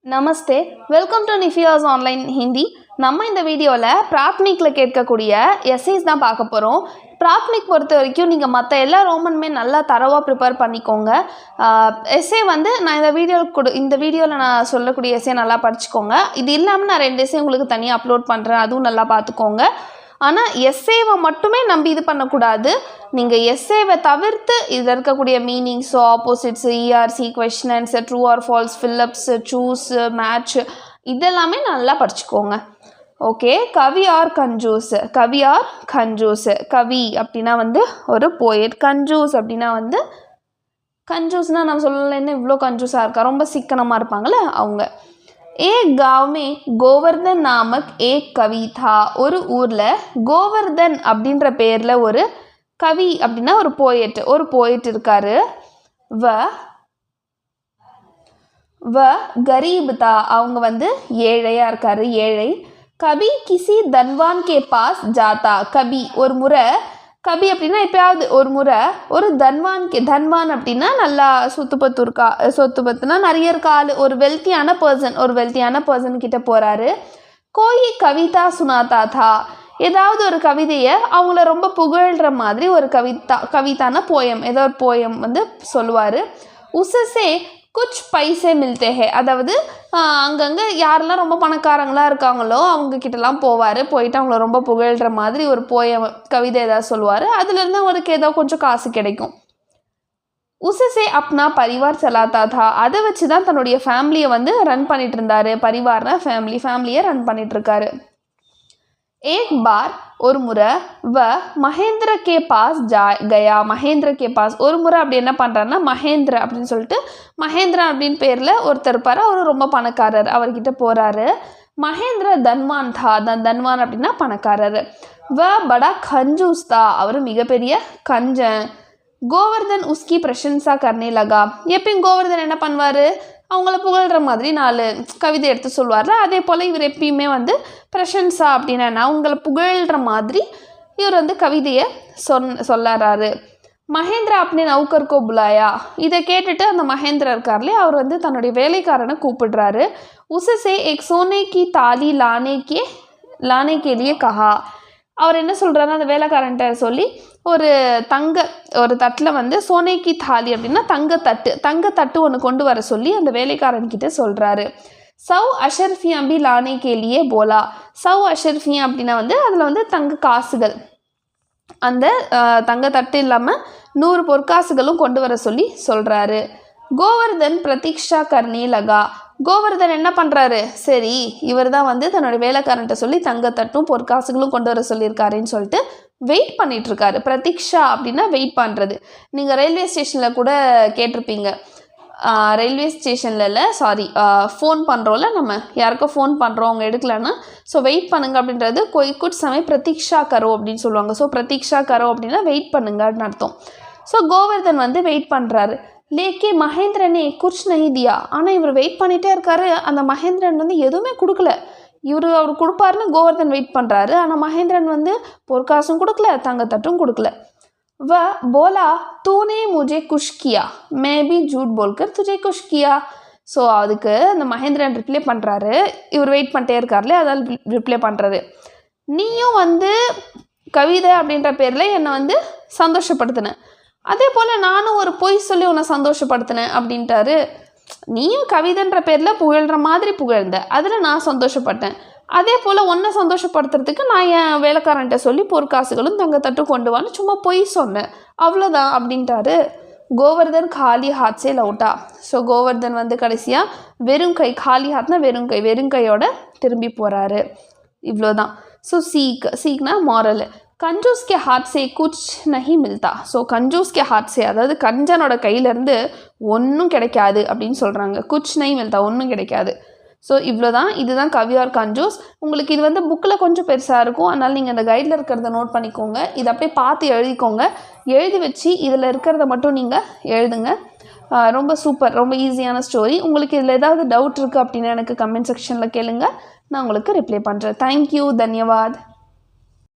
Namaste, welcome to நிஃபியாஸ் online Hindi. நம்ம இந்த வீடியோவில் பிராத்மிக்கில் கேட்கக்கூடிய எஸ்ஏஸ் தான் பார்க்க போகிறோம். பிராத்மிக் பொறுத்த வரைக்கும் நீங்கள் மற்ற எல்லா ரோமனுமே நல்லா தரவாக ப்ரிப்பேர் பண்ணிக்கோங்க. எஸ்ஏ வந்து நான் இந்த வீடியோவில் நான் சொல்லக்கூடிய எஸ்ஏ நல்லா படிச்சுக்கோங்க. இது இல்லாமல் நான் 2 எஸ்ஏ உங்களுக்கு தனியாக அப்லோட் பண்ணுறேன், அதுவும் நல்லா பார்த்துக்கோங்க. ஆனால் எஸ்ஏவை மட்டுமே நம்பி இது பண்ணக்கூடாது. நீங்கள் எஸ்ஏவை தவிர்த்து இதில் இருக்கக்கூடிய மீனிங்ஸோ, ஆப்போசிட்ஸு, இஆர்சி, question answer, true or false, fillups, choose, match இதெல்லாமே நல்லா படிச்சுக்கோங்க. ஓகே, கவி ஆர் கஞ்சூஸ். கவி ஆர் கஞ்சூஸ். கவி அப்படின்னா வந்து ஒரு போயட். கஞ்சூஸ் அப்படின்னா வந்து கஞ்சூஸ்னால் நம்ம சொல்லலைன்னு இவ்வளோ கஞ்சூஸாக இருக்கா, ரொம்ப சிக்கனமாக இருப்பாங்களே அவங்க. एक गांव में गोवर्धन नामक एक कवि था. ஒரு ஊரில் கோவர்தன் அப்படின்ற பேரில் ஒரு கவி அப்படின்னா ஒரு போயட் இருக்காரு. வ கரீப் தா, அவங்க வந்து ஏழையாக இருக்காரு, ஏழை. கபி கிசி தன்வான் கே பாஸ் ஜாத்தா. ஒரு முறை கபி அப்படின்னா எப்பயாவது ஒரு முறை ஒரு தன்வான் அப்படின்னா நல்லா சொத்து பத்துனா நிறைய இருக்க ஆள், ஒரு வெல்த்தியான பர்சன் கிட்ட போகிறாரு. கோயி கவிதா சுனாதா தா, ஏதாவது ஒரு கவிதையை அவங்கள ரொம்ப புகழ்கிற மாதிரி ஒரு கவிதான போயம், ஏதோ ஒரு போயம் வந்து சொல்லுவார். உசசே குச் பைசே மில்தே ஹே, அதாவது அங்கங்கே யாரெல்லாம் ரொம்ப பணக்காரங்களாக இருக்காங்களோ அவங்கக்கிட்டலாம் போயிட்டு அவங்கள ரொம்ப புகழ்கிற மாதிரி ஒரு கவிதை ஏதாவது சொல்லுவார். அதுலேருந்து அவருக்கு ஏதோ கொஞ்சம் காசு கிடைக்கும். உசசே அப்னா பரிவார் சலாத்தா தா, அதை வச்சு தான் தன்னுடைய ஃபேமிலியை வந்து ரன் பண்ணிட்டு இருந்தார். பரிவார்னா ஃபேமிலியை ரன் பண்ணிட்டு இருக்காரு. एक बार ஒரு முறை மகேந்திர கே பாஸ் கயா. மகேந்திர கே பாஸ் ஒரு முறை அப்படி என்ன பண்ணுறாருன்னா, மகேந்திர அப்படின்னு சொல்லிட்டு மகேந்திரா அப்படின்னு பேரில் ஒருத்தர் இருப்பார், அவர் ரொம்ப பணக்காரர், அவர்கிட்ட போகிறாரு. மகேந்திர தன்வான் தா, தன்வான் அப்படின்னா பணக்காரர். படா கஞ்சூஸ் தா, அவர் மிகப்பெரிய கஞ்சன். கோவர்தன் உஸ்கி பிரசன்சா கர்னே லகா. எப்பயும் கோவர்தன் என்ன பண்ணுவார், அவங்கள புகழ்கிற மாதிரி 4 கவிதை எடுத்து சொல்லுவார். அதே போல் இவர் எப்பயுமே வந்து பிரசன்சா அப்படின்னா அவங்கள புகழ்கிற மாதிரி இவர் வந்து கவிதையை சொல்லறாரு. மகேந்திரா அப்படி நௌக்கர்கோ புலாயா, இதை கேட்டுட்டு அந்த மகேந்திரா இருக்கார்லே, அவர் வந்து தன்னுடைய வேலைக்காரனை கூப்பிடுறாரு. உசசே எக் சோனே கி தாலி லானே கேலியே கஹா. அவர் என்ன சொல்கிறாருன்னா, அந்த வேலைக்காரன்ட்ட சொல்லி ஒரு தட்டில் வந்து சோனேக்கி தாலி அப்படின்னா தங்கத்தட்டு ஒன்று கொண்டு வர சொல்லி அந்த வேலைக்காரன்கிட்ட சொல்கிறாரு. சவ் அஷர்ஃபியாம்பி லானே கேலியே போலா. சவ் அஷர்ஃபியா அப்படின்னா வந்து அதில் வந்து தங்க காசுகள், அந்த தங்கத்தட்டு இல்லாமல் 100 பொற்காசுகளும் கொண்டு வர சொல்லி சொல்கிறாரு. கோவர்தன் பிரதீக்ஷா கர்னே லகா. கோவர்தன் என்ன பண்ணுறாரு, சரி இவர் தான் வந்து தன்னோட வேலைக்காரன்ட்ட சொல்லி தங்கத்தட்டும் பொற்காசுகளும் கொண்டு வர சொல்லியிருக்காருன்னு சொல்லிட்டு வெயிட் பண்ணிகிட்ருக்காரு. பிரதீக்ஷா அப்படின்னா வெயிட் பண்ணுறது. நீங்கள் ரயில்வே ஸ்டேஷனில் கூட கேட்டிருப்பீங்க. ரயில்வே ஸ்டேஷனில் இல்லை, ஃபோன் பண்ணுறோம்ல, நம்ம யாருக்கோ ஃபோன் பண்ணுறோம், அவங்க எடுக்கலன்னா ஸோ வெயிட் பண்ணுங்க அப்படின்றது குட் சமயம் பிரதீக்ஷா கரோ அப்படின்னு சொல்லுவாங்க. ஸோ பிரதீக்ஷா கரோ அப்படின்னா வெயிட் பண்ணுங்கன்னு அர்த்தம். ஸோ கோவர்தன் வந்து வெயிட் பண்ணுறாரு. லேக்கே மகேந்திரனே குச் நஹி தியா. ஆனால் இவர் வெயிட் பண்ணிகிட்டே இருக்காரு, அந்த மகேந்திரன் வந்து எதுவுமே கொடுக்கல. அவர் கொடுப்பாருன்னு கோவர்தன் வெயிட் பண்ணுறாரு, ஆனால் மகேந்திரன் வந்து பொற்காசும் கொடுக்கல, தங்கத்தட்டும் கொடுக்கல. போலா தூனே முஜே குஷ் கியா, மே பி ஜூட் போல்கர் துஜே குஷ் கியா. ஸோ அதுக்கு அந்த மகேந்திரன் ரிப்ளை பண்ணுறாரு, இவர் வெயிட் பண்ணிட்டே இருக்கார்லே, அதால் ரிப்ளை பண்ணுறாரு. நீயும் வந்து கவிதை அப்படின்ற பேரில் என்னை வந்து சந்தோஷப்படுத்தினேன், அதே போல் நானும் ஒரு பொய் சொல்லி உன்னை சந்தோஷப்படுத்தினேன் அப்படின்ட்டாரு. நீயும் கவிதைன்ற பேரில் புகழ்கிற மாதிரி புகழ்ந்த, அதில் நான் சந்தோஷப்பட்டேன். அதே போல் உன்னை சந்தோஷப்படுத்துறதுக்கு நான் என் வேலைக்காரன்ட்ட சொல்லி பொற்காசுகளும் தங்கத்தட்டும் கொண்டு வான்னு சும்மா பொய் சொன்னேன், அவ்வளோதான் அப்படின்ட்டாரு. கோவர்தன் காலி ஹாத்ஸே லவுட்டா. ஸோ கோவர்தன் வந்து கடைசியாக வெறும் கை, காலி ஹாத்னா வெறும் கையோட திரும்பி போகிறாரு. இவ்வளோதான். ஸோ சீக்னா மாரல். கஞ்சூஸ் கே ஹாத் சே குச் நஹி மில்தா. ஸோ கஞ்சூஸ் கே ஹாத் சே, அதாவது கஞ்சனோட கையிலேருந்து ஒன்றும் கிடைக்காது அப்படின்னு சொல்கிறாங்க. குச் நஹி மில்தா, ஒன்றும் கிடைக்காது. ஸோ இவ்வளோதான். இதுதான் கவி ஆர் கஞ்சூஸ். உங்களுக்கு இது வந்து புக்கில் கொஞ்சம் பெருசாக இருக்கும், அதனால் நீங்கள் இந்த கைடில் இருக்கிறத நோட் பண்ணிக்கோங்க. இதை அப்படியே பார்த்து எழுதிக்கோங்க. எழுதி வச்சு இதில் இருக்கிறத மட்டும் நீங்கள் எழுதுங்க. ரொம்ப சூப்பர், ரொம்ப ஈஸியான ஸ்டோரி. உங்களுக்கு இதில் ஏதாவது டவுட் இருக்குது அப்படின்னா எனக்கு கமெண்ட் செக்ஷனில் கேளுங்க, நான் உங்களுக்கு ரிப்ளை பண்ணுறேன். தேங்க்யூ, தன்யவாத்.